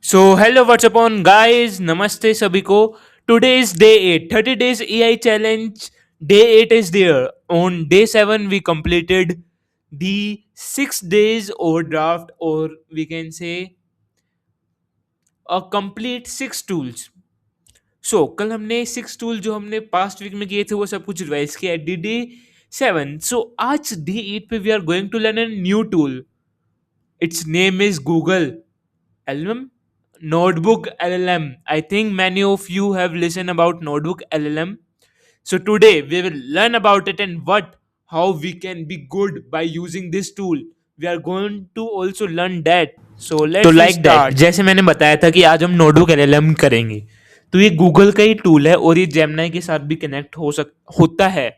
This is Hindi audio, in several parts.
So hello what's up on guys, नमस्ते सभी को। Today is day 8, 30 days AI challenge. Day 8 is there. On day 7 we completed the 6 days overdraft, or we can say a complete 6 tools. सो कल हमने 6 टूल जो हमने पास्ट वीक में किए थे वो सब कुछ रिवाइज किया डी डे 7. सो आज डे 8 पे we are going to learn a new tool. Its name is Google LLM. Notebook LLM. I think many of you have listened about Notebook LLM. So today we will learn about it and how we can be good by using this tool. We are going to also learn that. So तो let's लाइक दैट start. जैसे मैंने बताया था कि आज हम नोटबुक एलएलएम करेंगे। तो ये गूगल का ही टूल है और ये जेमिनाई के साथ भी कनेक्ट होता है।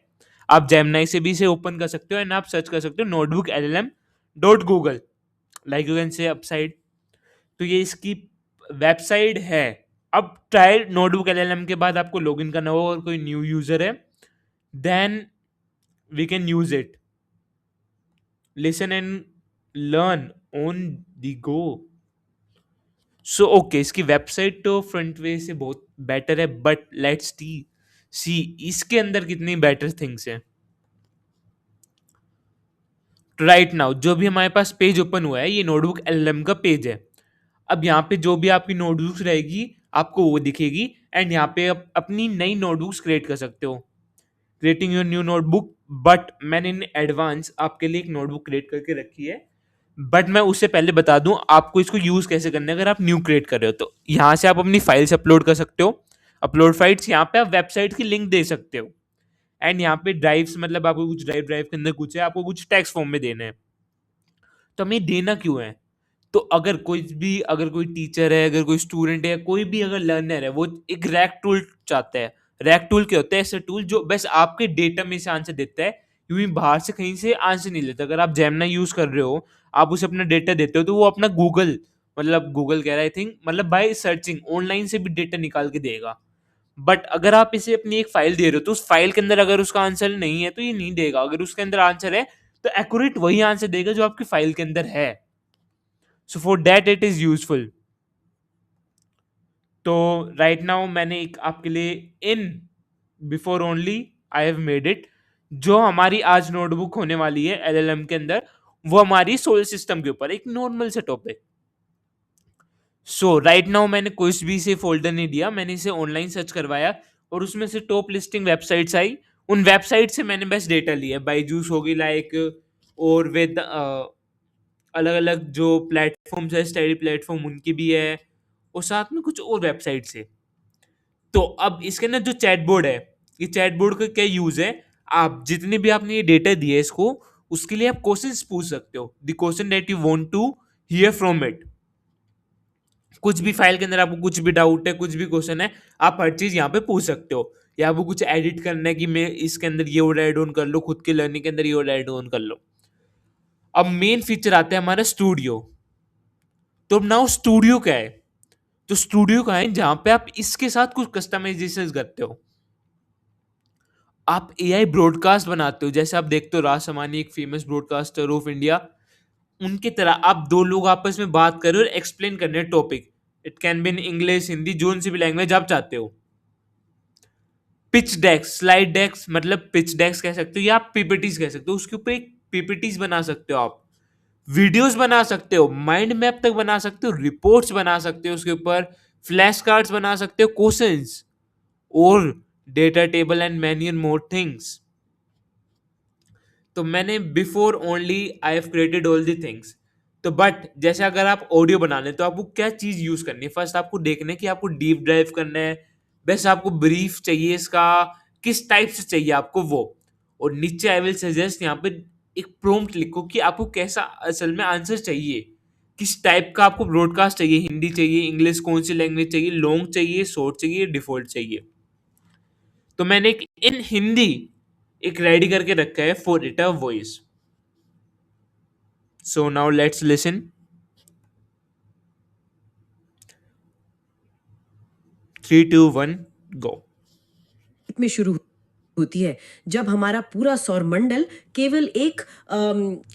आप जेमिनाई से भी इसे ओपन कर सकते हो एंड आप सर्च कर सकते हो notebook LLM dot Google, like you can say upside. तो ये इसकी वेबसाइट है। अब ट्राई नोटबुक एलएलएम के बाद आपको लॉगिन करना होगा और कोई न्यू यूजर है, then we can use it, listen and learn on the go. So okay, इसकी वेबसाइट तो फ्रंट वे से बहुत बेटर है, बट लेट्स सी इसके अंदर कितनी बेटर थिंग्स हैं। तो राइट नाउ जो भी हमारे पास पेज ओपन हुआ है ये नोटबुक एलएलएम का पेज है। अब यहाँ पे जो भी आपकी नोटबुक्स रहेगी आपको वो दिखेगी एंड यहाँ पे आप अपनी नई नोटबुक्स क्रिएट कर सकते हो, creating your new notebook. But मैंने इन एडवांस आपके लिए एक नोटबुक क्रिएट करके रखी है। बट मैं उससे पहले बता दूं आपको इसको यूज कैसे करना है। अगर आप न्यू क्रिएट कर रहे हो तो यहाँ से आप अपनी फाइल्स अपलोड कर सकते हो। अपलोड फाइल्स यहाँ पे आप वेबसाइट की लिंक दे सकते हो एंड यहाँ पे ड्राइव्स, मतलब आपको कुछ ड्राइव के अंदर कुछ है, आपको कुछ टेक्स्ट फॉर्म में देना है। तो हमें देना क्यों है? तो अगर कोई टीचर है, अगर कोई स्टूडेंट है, कोई भी अगर लर्नर है, वो एक रैक टूल चाहता है। रैक टूल क्या होता है? ऐसा टूल जो बस आपके डेटा में से आंसर देता है, यूं ही बाहर से कहीं से आंसर नहीं लेता। अगर आप जेमिनी यूज कर रहे हो, आप उसे अपना डेटा देते हो, तो वो अपना गूगल, मतलब गूगल कह रहा है, आई थिंक, मतलब बाय सर्चिंग ऑनलाइन से भी डेटा निकाल के देगा। बट अगर आप इसे अपनी एक फाइल दे रहे हो तो उस फाइल के अंदर अगर उसका आंसर नहीं है तो ये नहीं देगा। अगर उसके अंदर आंसर है तो एक्यूरेट वही आंसर देगा जो आपकी फाइल के अंदर है। So for that it is useful. तो राइट नाउ मैंने एक आपके लिए in before only I have made it, जो हमारी आज नोटबुक होने वाली है एलएलएम के अंदर, वो हमारी सोलर सिस्टम के ऊपर एक नॉर्मल से टॉपिक। सो राइट नाउ मैंने कुछ भी से फोल्डर नहीं दिया, मैंने इसे ऑनलाइन सर्च करवाया और उसमें से टॉप लिस्टिंग वेबसाइट्स आई। उन वेबसाइट से मैंने बस डेटा लिया। बाईजूस होगी लाइक, और विद अलग अलग जो प्लेटफॉर्म्स है, स्टडी प्लेटफॉर्म, उनकी भी है, और साथ में कुछ और वेबसाइट से। तो अब इसके अंदर जो चैटबोर्ड है, ये चैटबोर्ड का क्या यूज है? आप जितने भी आपने ये डेटा दिए इसको, उसके लिए आप क्वेश्चंस पूछ सकते हो, the question that you want to hear from it. कुछ भी फाइल के अंदर आपको कुछ भी डाउट है, कुछ भी क्वेश्चन है, आप हर चीज यहाँ पे पूछ सकते हो। या आपको कुछ एडिट करना है कि मैं इसके अंदर ये और ऐड ऑन कर लो, खुद के लर्निंग के अंदर ये और ऐड ऑन कर लो। अब मेन फीचर आता है हमारा स्टूडियो। तो अब नाउ स्टूडियो क्या है? तो स्टूडियो का है जहां पे आप इसके साथ कुछ कस्टमाइजेशन करते हो। आप एआई ब्रॉडकास्ट बनाते हो, जैसे आप देखते हो राज समानी एक फेमस ब्रॉडकास्टर ऑफ इंडिया, उनकी तरह आप दो लोग आपस में बात कर रहे हो और एक्सप्लेन करने topic. It can be in English, Hindi, जोन सी भी लैंग्वेज आप चाहते हो। पिच डेक्स, स्लाइड डेक्स, मतलब पिच डेक्स कह सकते हो या आप पीपीटीज कह सकते हो, उसके ऊपर एक पीपीटीज बना सकते हो आप। वीडियोस बना सकते हो, माइंड मैप तक बना सकते हो, रिपोर्ट्स बना सकते हो उसके ऊपर, फ्लैश कार्ड्स बना सकते हो, क्वेश्चंस, और data table and many more things. तो मैंने before only I have created all the things. तो बट जैसे अगर आप ऑडियो बना लें तो आपको क्या चीज यूज करनी है? फर्स्ट आपको देखना है कि आपको डीप ड्राइव करना है, बस आपको ब्रीफ चाहिए इसका, किस टाइप से चाहिए आपको वो। और नीचे आई विल सजेस्ट यहाँ पे एक प्रॉम्प्ट लिखो कि आपको कैसा असल में आंसर चाहिए, किस टाइप का आपको ब्रॉडकास्ट चाहिए, हिंदी चाहिए, इंग्लिश, कौन सी लैंग्वेज चाहिए, लॉन्ग चाहिए, शॉर्ट चाहिए, डिफॉल्ट चाहिए। तो मैंने एक इन हिंदी एक रेडी करके रखा है for it a voice. So now let's listen. 3 2 1 गो। में शुरू होती है जब हमारा पूरा सौरमंडल केवल एक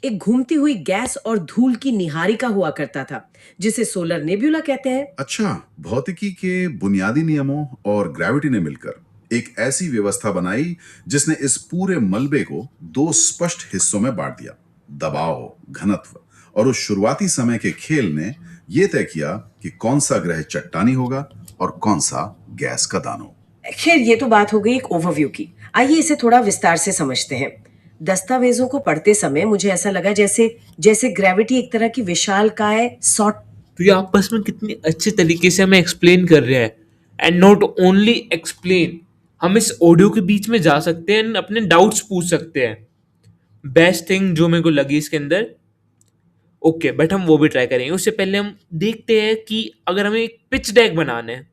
घूमती हुई गैस और धूल की निहारिका हुआ करता था, जिसे सोलर नेब्यूला कहते हैं। अच्छा, भौतिकी के बुनियादी नियमों और ग्रेविटी ने मिलकर एक ऐसी व्यवस्था बनाई जिसने इस पूरे मलबे को दो स्पष्ट हिस्सों में बांट दिया। दबाव, घनत्व और उस शुरुआती समय के खेल ने यह तय किया कि कौन सा ग्रह चट्टानी होगा और कौन सा गैस का दानो। खैर, ये तो बात हो गई एक ओवरव्यू की। आइए इसे थोड़ा विस्तार से समझते हैं। दस्तावेजों को पढ़ते समय मुझे ऐसा लगा जैसे जैसे ग्रेविटी एक तरह की विशालकाय सॉर्ट। तो ये आपस में कितनी अच्छे तरीके से हमें एक्सप्लेन कर रहे हैं, एंड नॉट ओनली एक्सप्लेन, हम इस ऑडियो के बीच में जा सकते हैं and अपने डाउट्स पूछ सकते हैं। बेस्ट थिंग जो मेरे को लगी इसके अंदर, ओके बट हम वो भी ट्राई करेंगे। उससे पहले हम देखते हैं कि अगर हमें एक पिच डेक बनाना है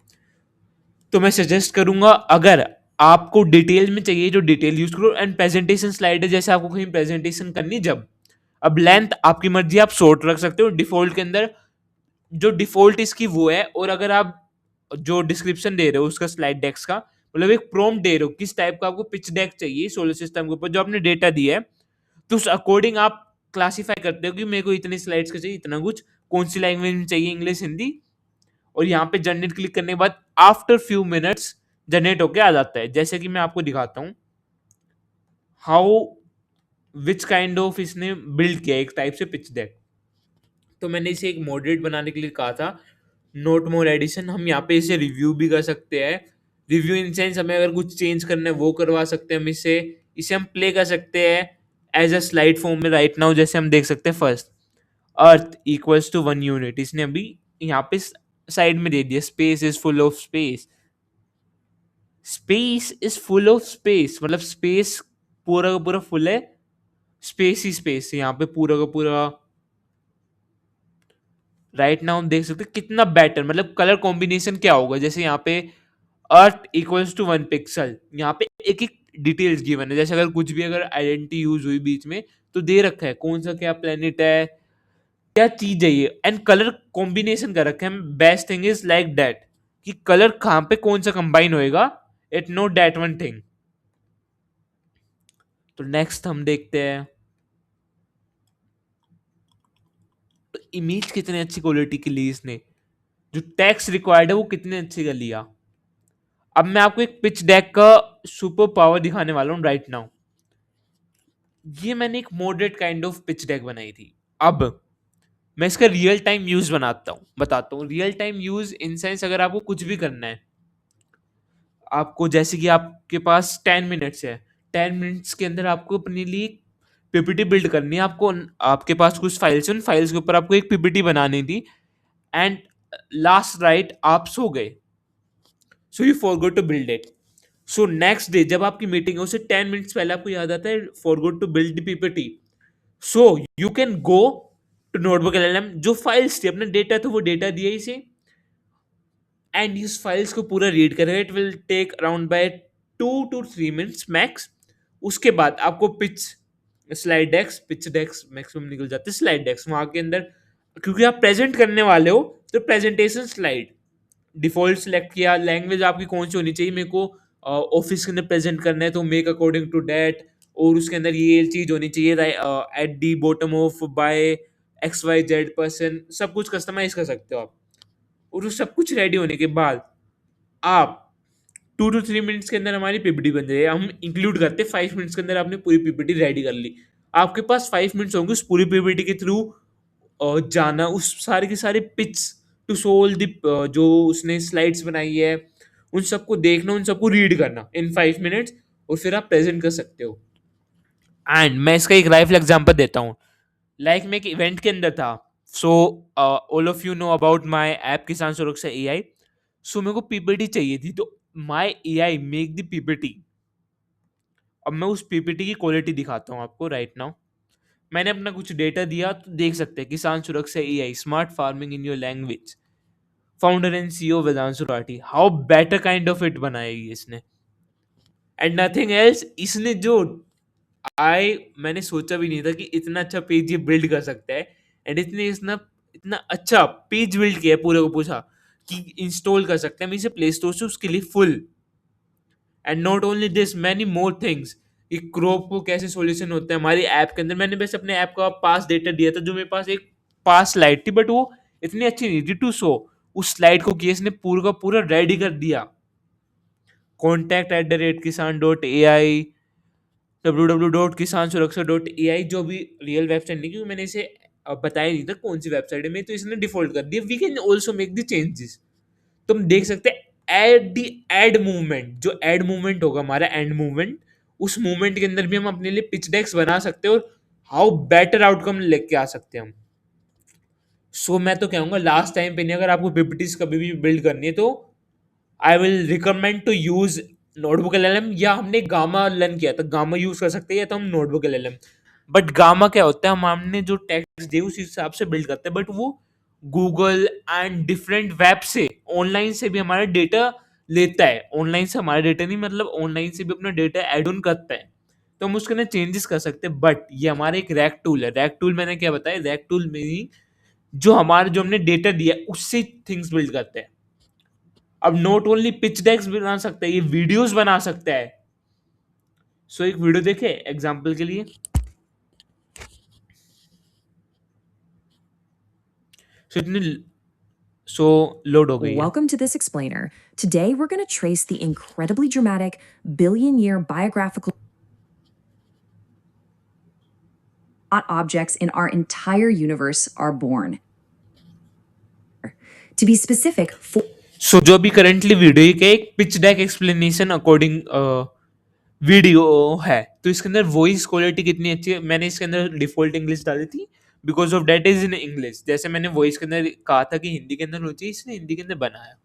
तो मैं सजेस्ट करूंगा, अगर आपको डिटेल में चाहिए जो डिटेल यूज करो, एंड प्रेजेंटेशन स्लाइड है जैसे आपको कहीं प्रेजेंटेशन करनी जब। अब लेंथ आपकी मर्जी, आप शॉर्ट रख सकते हो डिफॉल्ट के अंदर, जो डिफॉल्ट इसकी वो है। और अगर आप जो डिस्क्रिप्शन दे रहे हो उसका स्लाइड डेक्स का, मतलब एक प्रॉम्प्ट दे रहे हो किस टाइप का आपको पिच डेक चाहिए सोलर सिस्टम के ऊपर जो आपने डेटा दिया है, तो उस अकॉर्डिंग आप क्लासीफाई करते हो कि मेरे को इतनी स्लाइड्स का चाहिए, इतना कुछ, कौन सी लैंग्वेज में चाहिए, इंग्लिश, हिंदी। और यहाँ पे जनरेट क्लिक करने के बाद आफ्टर फ्यू मिनट्स जनरेट होके आ जाता है। जैसे कि मैं आपको दिखाता हूँ हाउ विच काइंड ऑफ इसने बिल्ड किया एक टाइप से पिच डेक। तो मैंने इसे एक मॉडरेट बनाने के लिए कहा था, नोट मोर एडिशन। हम यहाँ पे इसे रिव्यू भी कर सकते हैं, रिव्यू इन सेंस हमें अगर कुछ चेंज करना है वो करवा सकते हैं हम इसे। इसे हम प्ले कर सकते हैं एज अ स्लाइड फॉर्म में राइट नाउ। जैसे हम देख सकते हैं first earth equals to 1 unit, इसने अभी यहाँ पे साइड में दे दिया, space is full of space. Space is full of space मतलब स्पेस पूरा का पूरा फुल है, स्पेस ही स्पेस है यहाँ पे पूरा का पूरा। राइट नाउ हम देख सकते हैं कितना बेटर, मतलब कलर कॉम्बिनेशन क्या होगा। जैसे यहाँ पे अर्थ इक्वल्स टू 1 पिक्सल, यहाँ पे एक एक डिटेल्स गिवन है। जैसे अगर कुछ भी अगर आइडेंटिटी यूज हुई बीच में तो दे रखा है कौन सा क्या प्लेनेट है, क्या चीज है ये, एंड कलर कॉम्बिनेशन कर रखे हैं। Best thing is like that कि कलर कहाँ पे कौन सा कंबाइन होएगा, it know that one thing. तो नेक्स्ट हम देखते हैं, तो इमेज कितने अच्छी क्वालिटी की ली इसने, जो टेक्स्ट रिक्वायर्ड है वो कितने अच्छे का लिया। अब मैं आपको एक पिच डेक का सुपर पावर दिखाने वाला हूं राइट नाउ। ये मैंने एक moderate kind of pitch deck बनाई थी। अब मैं इसका रियल टाइम यूज बताता हूँ real time use in sense, अगर आपको कुछ भी करना है, आपको जैसे कि आपके पास 10 मिनट्स है, 10 मिनट्स के अंदर आपको अपने लिए पीपीटी बिल्ड करनी है। आपको आपके पास कुछ फाइल्स हैं, उन फाइल्स के ऊपर आपको एक पीपीटी बनानी थी, एंड लास्ट राइट आप सो गए, so you forgot to build it. So next day जब आपकी मीटिंग है उससे 10 मिनट्स पहले आपको याद आता है forgot to build PPT. So you can go to Notebook LLM, जो फाइल्स थी अपना डेटा था वो डेटा दिया इसे, एंड इस फाइल्स को पूरा रीड करेगा। It will take around by 2 to 3 minutes max. उसके बाद आपको पिच डेक्स मैक्सिमम निकल जाते हैं, स्लाइड डेक्स वहां के अंदर, क्योंकि आप प्रेजेंट करने वाले हो तो प्रेजेंटेशन स्लाइड डिफॉल्ट सेलेक्ट किया, लैंग्वेज आपकी कौन सी होनी चाहिए, मेरे को ऑफिस के अंदर प्रेजेंट करना है तो मेक अकॉर्डिंग टू डेट, और उसके अंदर ये चीज होनी चाहिए at the bottom of by XYZ person, सब कुछ कस्टमाइज कर सकते हो आप। और वो सब कुछ रेडी होने के बाद आप 2 to 3 मिनट्स के अंदर हमारी पीपीटी बन जाएगी। हम इंक्लूड करते 5 मिनट्स के अंदर आपने पूरी पीपीटी रेडी कर ली। आपके पास 5 मिनट्स होंगे उस पूरी पीपीटी के थ्रू जाना, उस सारे के सारे पिच टू सोल द जो उसने स्लाइड्स बनाई है उन सबको देखना, उन सबको रीड करना इन 5 मिनट्स, और फिर आप प्रेजेंट कर सकते हो। एंड मैं इसका एक लाइव एग्जांपल देता हूँ। लाइक मैं एक इवेंट के अंदर था, so all of you know about my app किसान सुरक्षा एआई। सो मेरे को पीपीटी चाहिए थी, तो my AI make the PPT. अब मैं उस पीपीटी की क्वालिटी दिखाता हूँ आपको राइट नाउ। मैंने अपना कुछ डेटा दिया तो देख सकते हैं किसान सुरक्षा AI smart farming in your language, founder and CEO Vedanshu Rathi. How better kind of it बनाएगी इसने, एंड नथिंग एल्स। इसने जो मैंने सोचा भी नहीं था कि इतना अच्छा पेज ये बिल्ड कर सकता है, एंड इतना इतना अच्छा पेज बिल्ड किया है। पूरे को पूछा कि इंस्टॉल कर सकते हैं हम इसे प्ले स्टोर से उसके लिए full, and not only this, many more things, कि क्रॉप को कैसे सॉल्यूशन होता है हमारी ऐप के अंदर। मैंने बस अपने ऐप का पास डेटा दिया था, जो मेरे पास एक पास स्लाइड थी, बट वो इतनी अच्छी नहीं थी टू शो। उस स्लाइड को केस ने पूरा का पूरा रेडी कर दिया। contact@kisan.ai, www.kisansuraksa.ai, जो भी रियल वेबसाइट नहीं, क्योंकि मैंने इसे बताया नहीं था कौन सी वेबसाइट है, मैं तो इसने डिफॉल्ट कर दिया। We can also make the changes. तुम देख सकते हैं एड मूवमेंट, जो एड मूवमेंट होगा हमारा एंड मूवमेंट, उस मूवमेंट के अंदर भी हम अपने लिए पिच डेक्स बना सकते हैं और हाउ बेटर आउटकम लेके आ सकते हैं हम। सो मैं तो कहूंगा लास्ट टाइम पे नहीं, अगर आपको पीपीटीज कभी भी बिल्ड करनी है तो I will recommend to use Notebook LLM, या हमने गामा लर्न किया था, गामा यूज कर सकते हैं, या तो हम नोटबुक एलएलएम। बट गामा क्या होता है, हमने जो टेक्स्ट दिए उस हिसाब से बिल्ड करते हैं, बट वो गूगल एंड डिफरेंट वेब से, ऑनलाइन से भी हमारा डेटा लेता है। ऑनलाइन से हमारा डेटा नहीं, मतलब ऑनलाइन से भी अपना डेटा एड ऑन करता है, तो हम उसके अंदर चेंजेस कर सकते हैं। बट ये हमारा एक रैक टूल है। रैक टूल मैंने क्या बताया, रैक टूल में जो हमारा जो हमने डेटा दिया है उससे थिंग्स बिल्ड करते हैं। अब नॉट ओनली पिच डेक्स बना सकता है, ये वीडियोस बना सकता है। सो एक वीडियो देखे एग्जांपल के लिए। सो इतनी सो लोड हो गई है। Welcome to this explainer. Today we're going to trace the incredibly dramatic billion-year biographical objects in our entire universe are born. To be specific, सो जो अभी करंटली वीडियो का एक pitch deck explanation according video है, तो इसके अंदर वॉइस क्वालिटी कितनी अच्छी है। मैंने इसके अंदर डिफॉल्ट इंग्लिश डाली थी, because of date is in English. जैसे मैंने वॉइस के अंदर कहा था कि हिंदी के अंदर होनी चाहिए, इसने हिंदी के अंदर बनाया।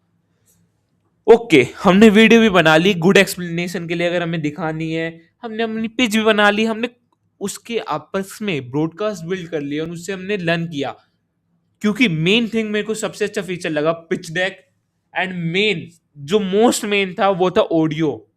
ओके, हमने वीडियो भी बना ली गुड एक्सप्लेनेशन के लिए, अगर हमें दिखानी है। हमने अपनी पिच भी बना ली, हमने उसके आपस में ब्रॉडकास्ट बिल्ड कर लिया और उससे हमने लर्न किया। क्योंकि मेन थिंग मेरे को सबसे अच्छा फीचर लगा पिच डेक, एंड मेन जो मोस्ट मेन था वो था ऑडियो।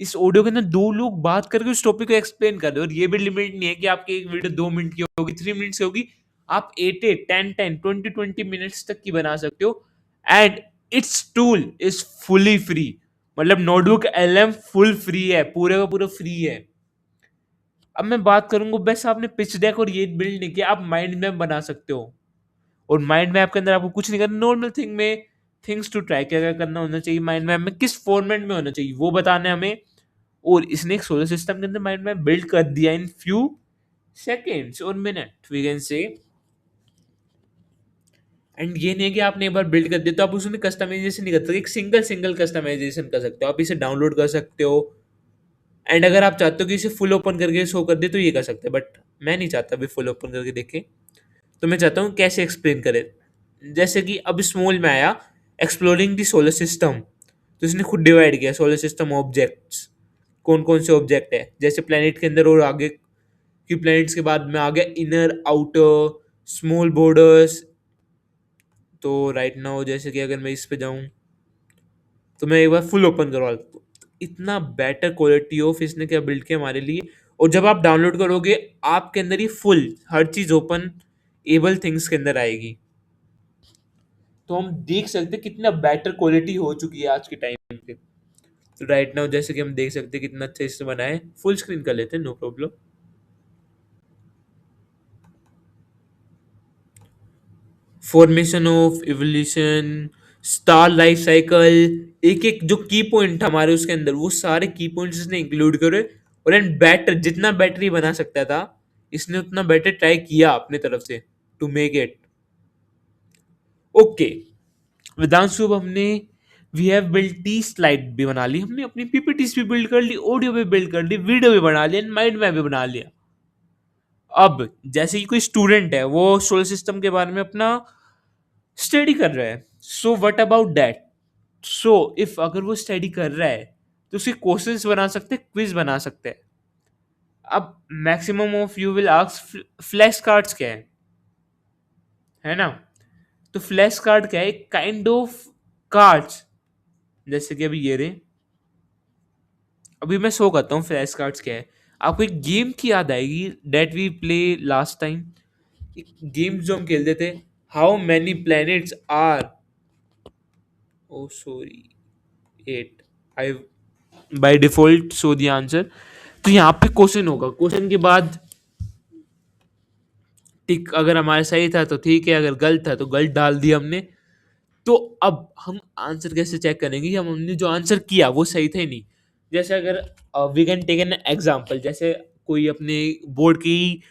इस ऑडियो के अंदर दो लोग बात करके उस टॉपिक को एक्सप्लेन कर रहे हो, और ये भी लिमिट नहीं है कि आपकी एक वीडियो 2 मिनट की होगी, 3 मिनट्स की होगी। आप 8 10 20 मिनट्स तक की बना सकते हो, and it's tool is fully free. मतलब नोटबुक एलएम फुल फ्री है, पूरे का पूरा फ्री है। अब मैं बात करूंगा, बस आपने पिच डेक और ये बिल्ड नहीं किया, आप माइंड मैप बना सकते हो। और माइंड मैप के अंदर आपको कुछ नहीं करना, नॉर्मल थिंग में थिंग्स टू ट्राई क्या क्या करना होना चाहिए, माइंड मैप में किस फॉर्मेट में होना चाहिए वो बताना है हमें। और इसने एक सोलर सिस्टम के अंदर माइंड मैप बिल्ड कर दिया इन फ्यू सेकेंड्स और minute we can say. And ये नहीं है कि आपने एक बार बिल्ड कर दिया तो आप उसमें कस्टमाइजेशन नहीं कर सकते, एक सिंगल कस्टमाइजेशन कर सकते हो, आप इसे डाउनलोड कर सकते हो। एंड अगर आप चाहते हो कि इसे फुल ओपन करके शो कर दे तो ये कर सकते हैं, बट मैं नहीं चाहता अभी फुल ओपन करके देखे, तो मैं चाहता हूँ कैसे एक्सप्लेन करे। जैसे कि अब स्मॉल में आया एक्सप्लोरिंग द सोलर सिस्टम, तो इसने खुद डिवाइड किया सोलर सिस्टम ऑब्जेक्ट्स, कौन कौन से ऑब्जेक्ट है। जैसे प्लेनेट के अंदर और आगे की प्लेनेट्स के बाद में आ गया इनर आउटर स्मॉल बॉर्डर्स। तो राइट नाउ जैसे कि अगर मैं इस पे जाऊं तो मैं एक बार फुल ओपन करवा, इतना बेटर क्वालिटी ऑफ इसने क्या बिल्ड किया हमारे लिए। और जब आप डाउनलोड करोगे आपके अंदर ही फुल हर चीज ओपन एबल थिंग्स के अंदर आएगी। तो हम देख सकते हैं कितना बेटर क्वालिटी हो चुकी है आज के टाइम पे। तो राइट नाउ जैसे कि हम देख सकते हैं कितना अच्छा इससे बना है। फुल स्क्रीन कर लेते हैं, no problem. Formation of evolution, star life cycle, एक एक जो की पॉइंट हमारे उसके अंदर, वो सारे की पॉइंट्स इसने इंक्लूड करे। और एंड बेटर, जितना बेटर ही बना सकता था इसने उतना बेटर ट्राई किया अपने तरफ से to make it okay. Vedanshu, अब हमने we have build the slide भी बना ली, हमने अपनी पीपीटीज भी बिल्ड कर ली, ऑडियो भी बिल्ड कर ली, वीडियो भी बना लिया, माइंड मैप भी बना लिया। अब जैसे कि कोई स्टूडेंट है वो सोलर सिस्टम के बारे में अपना स्टडी कर रहा है, so what about that. So if अगर वो स्टडी कर रहा है तो उसके क्वेश्चंस बना सकते हैं, क्विज बना सकते हैं। अब maximum of you will ask flash cards क्या है ना। तो फ्लैश कार्ड क्या है, एक काइंड ऑफ कार्ड्स, जैसे कि अभी ये रहे। अभी मैं शो करता हूँ फ्लैश कार्ड्स क्या है। आपको एक गेम की याद आएगी that we play last time, game जो हम खेलते थे, how many planets are, oh sorry 8 5 by default show the answer. तो यहाँ पे क्वेश्चन होगा, क्वेश्चन के बाद टिक, अगर हमारे सही था तो ठीक है, अगर गलत था तो गलत डाल दिया हमने। तो अब हम आंसर कैसे चेक करेंगे कि हमने जो आंसर किया वो सही था ही नहीं। जैसे अगर we can take an example, जैसे कोई अपने बोर्ड की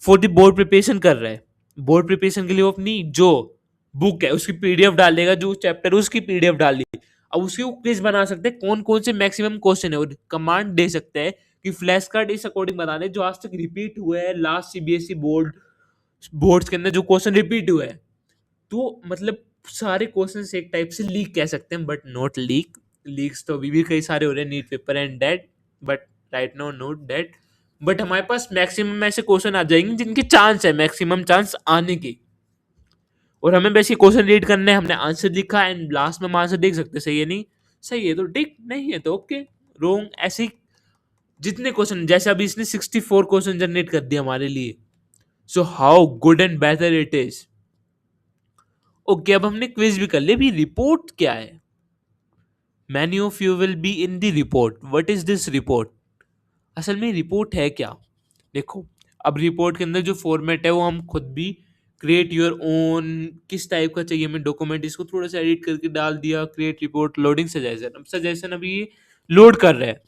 फॉर द बोर्ड प्रिपरेशन कर रहा है, बोर्ड प्रिपरेशन के लिए वो अपनी जो बुक है उसकी पीडीएफ डाल देगा, जो चैप्टर है उसकी पीडीएफ डाल दी। अब उसकी वो क्विज बना सकते हैं कौन कौन से मैक्सिमम क्वेश्चन है, और कमांड दे सकते हैं कि फ्लैश कार्ड इस अकॉर्डिंग बना दे जो आज तक रिपीट हुए हैं लास्ट सीबीएसई बोर्ड्स के अंदर जो क्वेश्चन रिपीट हुए हैं। तो मतलब सारे क्वेश्चंस एक टाइप से लीक कह सकते हैं, बट नॉट लीक। लीक्स तो अभी भी कई सारे हो रहे हैं, NEET paper and that, but right now note that. But हमारे पास मैक्सिमम ऐसे क्वेश्चन आ जाएंगे जिनके चांस है, मैक्सिमम चांस आने के, और हमें बस ये क्वेश्चन रीड करने हैं, हमने आंसर लिखा एंड लास्ट में हम आंसर देख सकते हैं, सही है नहीं सही है तो टिक, नहीं है तो ओके रोंग। ऐसे ही जितने क्वेश्चन, जैसे अभी इसने 64 क्वेश्चन जनरेट कर दिया हमारे लिए, so how good and better it is. Okay, अब हमने क्विज भी कर लिया, अभी रिपोर्ट क्या है। Many of you will be in the report, what is this report. असल में रिपोर्ट है क्या, देखो अब रिपोर्ट के अंदर जो फॉर्मेट है वो हम खुद भी क्रिएट योर ओन, किस टाइप का चाहिए हमें डॉक्यूमेंट, इसको थोड़ा सा एडिट करके डाल दिया, क्रिएट रिपोर्ट लोडिंग सजेशन। अब सजेशन अभी ये लोड कर रहा है,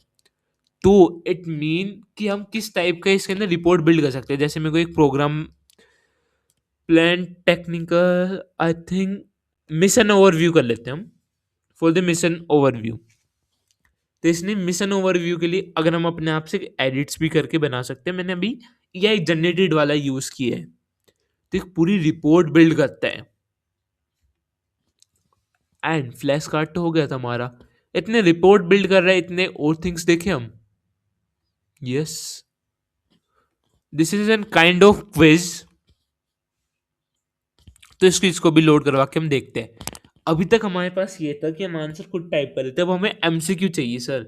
तो इट मीन कि हम किस टाइप का इसके अंदर रिपोर्ट बिल्ड कर सकते हैं। जैसे मेरे को एक program plan technical, I think mission overview कर लेते हैं हम, फॉर द मिशन ओवरव्यू। तो इसने मिशन ओवरव्यू के लिए अगर हम अपने आप से एडिट्स भी करके बना सकते हैं, मैंने अभी एआई जनरेटेड वाला यूज किया है, तो एक पूरी रिपोर्ट बिल्ड करता है। एंड फ्लैश कार्ड तो हो गया था हमारा, इतने रिपोर्ट बिल्ड कर रहा है, इतने और थिंग्स देखे हम। Yes, this is an kind of quiz. तो इस क्विज को भी लोड करवा के हम देखते हैं। अभी तक हमारे पास ये था कि हम आंसर खुद टाइप कर रहे थे, अब हमें एमसीक्यू चाहिए sir.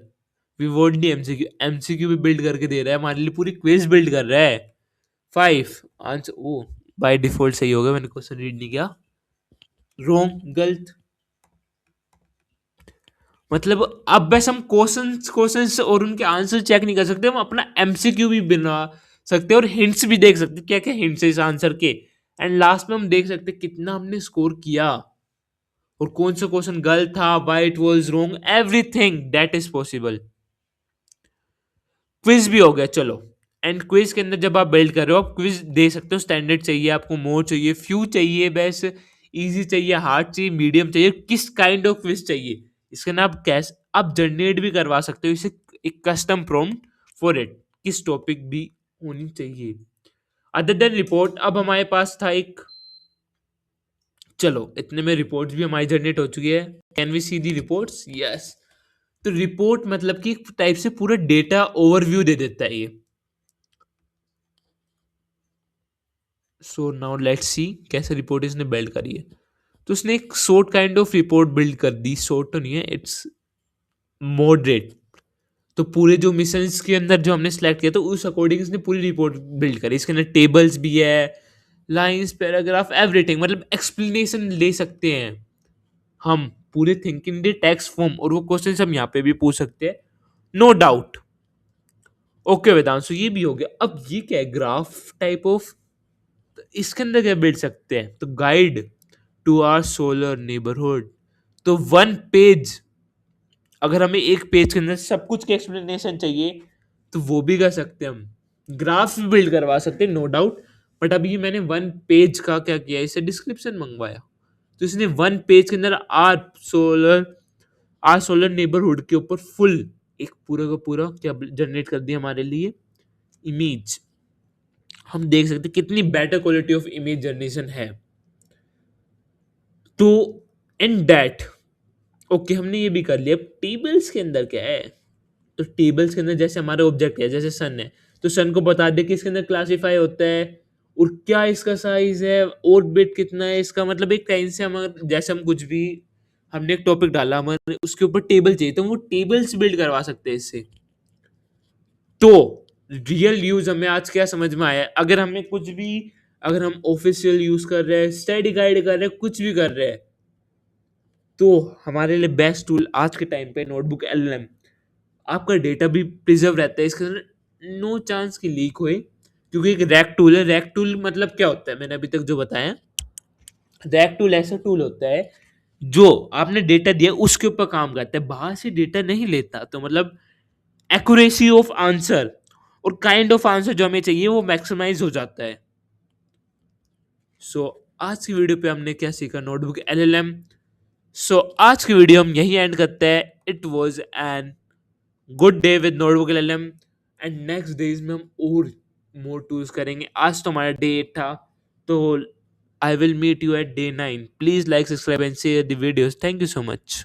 We want the MCQ, MCQ भी बिल्ड करके दे रहा है हमारे लिए, पूरी क्विज बिल्ड कर रहा है। 5 आंसर, ओ बाय डिफॉल्ट सही हो गया, मैंने क्वेश्चन रीड नहीं किया, रॉन्ग गलत। मतलब अब बस हम क्वेश्चंस और उनके आंसर चेक नहीं कर सकते, हम अपना एमसीक्यू भी बना सकते हैं और हिंट्स भी देख सकते हैं क्या क्या हिंट्स है इस आंसर के। एंड लास्ट में हम देख सकते हैं कितना हमने स्कोर किया और कौन सा क्वेश्चन गलत था, why it was wrong, everything that is possible. Quiz भी हो गया, चलो। एंड क्विज के अंदर जब आप बिल्ड कर रहे हो, आप क्विज दे सकते हो, स्टैंडर्ड चाहिए आपको, मोर चाहिए, फ्यू चाहिए, बस इजी चाहिए, हार्ड चाहिए, मीडियम चाहिए, किस काइंड ऑफ क्विज चाहिए, इसके ना आप कैसे आप जनरेट भी करवा सकते हो इसे, एक कस्टम प्रॉम्प्ट फॉर इट, किस टॉपिक भी होनी चाहिए। अदर देन रिपोर्ट, अब हमारे पास था एक, चलो इतने में रिपोर्ट्स भी हमारी जनरेट हो चुकी है। Can we see the reports, yes. तो रिपोर्ट मतलब कि एक टाइप से पूरा डेटा ओवरव्यू दे देता है ये। सो नाउ लेट्स सी कैसे रिपोर्ट इसने बिल्ड करी है। तो उसने एक short kind of report build कर दी, शॉर्ट तो नहीं है, इट्स मॉडरेट। तो पूरे जो मिशंस के अंदर जो हमने सेलेक्ट किया, तो उस अकॉर्डिंग इसने पूरी रिपोर्ट बिल्ड करी। इसके अंदर टेबल्स भी है, लाइंस, पैराग्राफ, एवरीथिंग, मतलब एक्सप्लेनेशन ले सकते हैं हम पूरे थिंकिंग द टेक्स्ट फॉर्म, और वो क्वेश्चन हम यहाँ पे भी पूछ सकते हैं, नो डाउट। ओके वेदांशु, ये भी हो गया। अब ये क्या है, ग्राफ टाइप ऑफ, इसके अंदर क्या बिल्ड सकते हैं, तो guide to our solar neighbourhood. तो 1 पेज, अगर हमें एक पेज के अंदर सब कुछ की एक्सप्लेनेशन चाहिए तो वो भी कर सकते हैं हम, ग्राफ भी बिल्ड करवा सकते हैं, नो डाउट। बट अभी मैंने 1 पेज का क्या किया, इसे डिस्क्रिप्शन मंगवाया, तो इसने 1 पेज के अंदर आर सोलर नेबरहुड के ऊपर फुल एक पूरा का पूरा क्या जनरेट कर दिया हमारे लिए, इमेज। हम देख सकते हैं कितनी better quality of image generation है। तो इन दैट, ओके हमने ये भी कर लिया। टेबल्स के अंदर क्या है, तो टेबल्स के अंदर जैसे हमारा ऑब्जेक्ट है, जैसे सन है, तो सन को बता दे कि इसके अंदर क्लासिफाई होता है और क्या इसका साइज है, ऑर्बिट कितना है इसका, मतलब एक टाइम से हम जैसे हम कुछ भी, हमने एक टॉपिक डाला, हमारे उसके ऊपर टेबल चाहिए, तो वो टेबल्स बिल्ड करवा सकते हैं इससे। तो रियल यूज हमें आज क्या समझ में आया, अगर हमें कुछ भी, अगर हम ऑफिशियल यूज कर रहे हैं, स्टडी गाइड कर रहे हैं, कुछ भी कर रहे हैं, तो हमारे लिए बेस्ट टूल आज के टाइम पे नोटबुक एलएलएम। आपका डेटा भी प्रिजर्व रहता है, इसके अंदर नो चांस कि लीक होए, क्योंकि एक रैक टूल है। रैक टूल मतलब क्या होता है, मैंने अभी तक जो बताया, रैक टूल ऐसा टूल होता है जो आपने डेटा दिया उसके ऊपर काम करता है, बाहर से डेटा नहीं लेता। तो मतलब एक्यूरेसी ऑफ आंसर और काइंड ऑफ आंसर जो हमें चाहिए वो मैक्सिमाइज हो जाता है। सो आज की वीडियो पे हमने क्या सीखा, नोटबुक एलएलएम। सो आज की वीडियो हम यही एंड करते हैं। It was an good day with notebook LLM, and next days में हम और मोर टूल्स करेंगे। आज तो हमारा डे 8 था, तो I will meet you at day 9. Please like, subscribe and share the videos. Thank you so much.